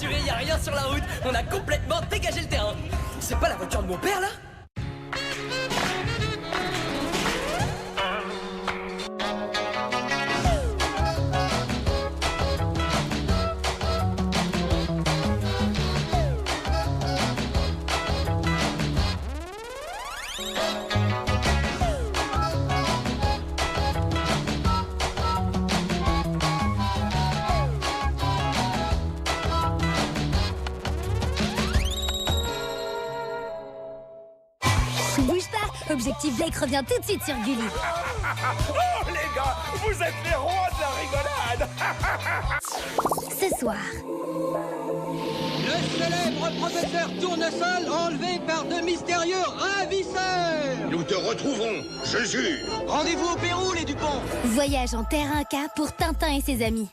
rassurez, y a rien sur la route. On a complètement dégagé le terrain. C'est pas la voiture de mon père, là? Bouge pas, Objectif Blake revient tout de suite sur Gulli. Oh les gars, vous êtes les rois de la rigolade. Ce soir, Le célèbre professeur Tournesol enlevé par de mystérieux ravisseurs. Nous te retrouverons, je jure. Rendez-vous au Pérou, les Dupont. voyage en terre Inca pour Tintin et ses amis.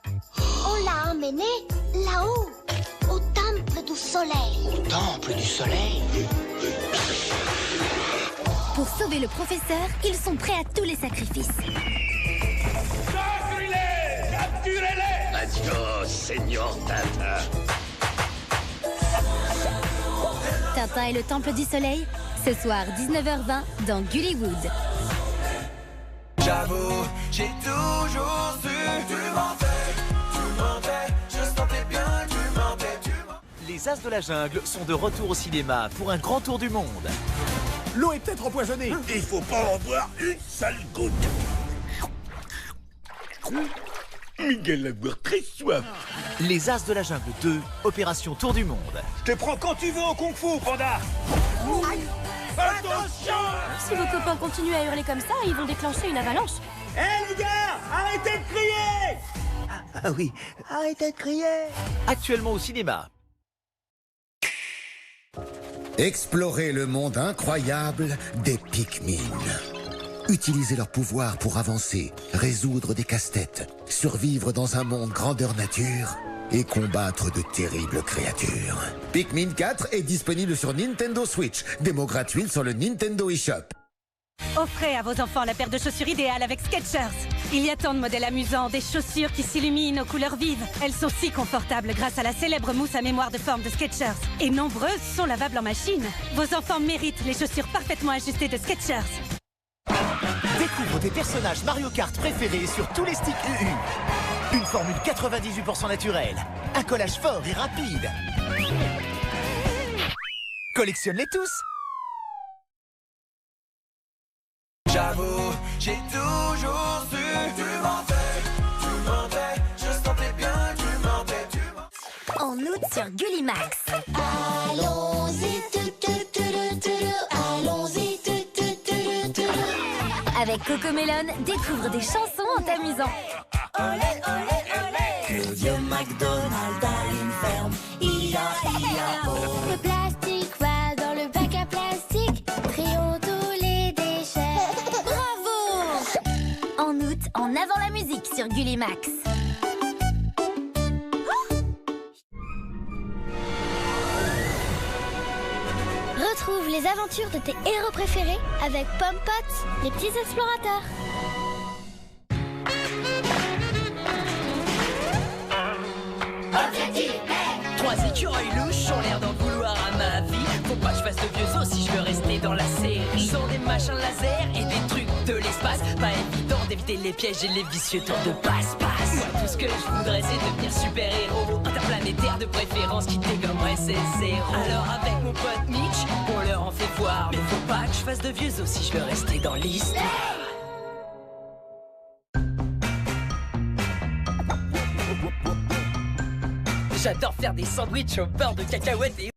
On l'a emmené là-haut, au temple du soleil. Au temple du soleil. Pour sauver le professeur, ils sont prêts à tous les sacrifices. Capturez-les! Capturez-les! Adios, Seigneur Tintin. Tintin et le Temple du Soleil, ce soir 19h20 dans Gullywood. J'avoue, j'ai toujours su. Tu mentais, je sentais bien que tu mentais, Les As de la Jungle sont de retour au cinéma pour un grand tour du monde. L'eau est peut-être empoisonnée. Il faut pas en boire une seule goutte. Miguel va avoir très soif. Les As de la Jungle 2, opération Tour du Monde. Je te prends quand tu veux au kung-fu, panda. Attention! Si vos copains continuent à hurler comme ça, ils vont déclencher une avalanche. Hé les gars, arrêtez de crier! Ah oui, arrêtez de crier. Actuellement au cinéma. Explorez le monde incroyable des Pikmin. Utilisez leur pouvoir pour avancer, résoudre des casse-têtes, survivre dans un monde grandeur nature et combattre de terribles créatures. Pikmin 4 est disponible sur Nintendo Switch. Démo gratuite sur le Nintendo eShop. Offrez à vos enfants la paire de chaussures idéale avec Skechers. Il y a tant de modèles amusants, des chaussures qui s'illuminent aux couleurs vives. Elles sont si confortables grâce à la célèbre mousse à mémoire de forme de Skechers. Et nombreuses sont lavables en machine. Vos enfants méritent les chaussures parfaitement ajustées de Skechers. Découvre tes personnages Mario Kart préférés sur tous les sticks UU. Une formule 98% naturelle. Un collage fort et rapide. Collectionne-les tous. J'avoue, j'ai toujours su. Tu mentais, je sentais bien que tu mentais, En août sur Gullimax. Allons-y, allons-y, Avec Cocomelon, découvre des chansons en t'amusant. Olé, olé, olé. Le vieux McDonald a une ferme. I-A-I-A-O. Le plastique va dans le bac à plastique. Trions tous les déchets. Bravo! En août, en avant la musique sur Gullimax. Retrouve les aventures de tes héros préférés avec Pom-Pot, les petits explorateurs. Trois écureuils louches ont l'air d'en vouloir à ma vie. Faut pas que je fasse de vieux os si je veux rester dans la série. Sans des machins laser et des trucs de l'espace, pas évident d'éviter les pièges et les vicieux tours de passe-passe. Moi tout ce que je voudrais c'est devenir super-héros interplanétaire de préférence qui dégommerait ses zéros. Alors avec mon pote Mitch, on leur en fait voir. Mais faut pas que je fasse de vieux os si je veux rester dans l'histoire. J'adore faire des sandwichs au beurre de cacahuètes et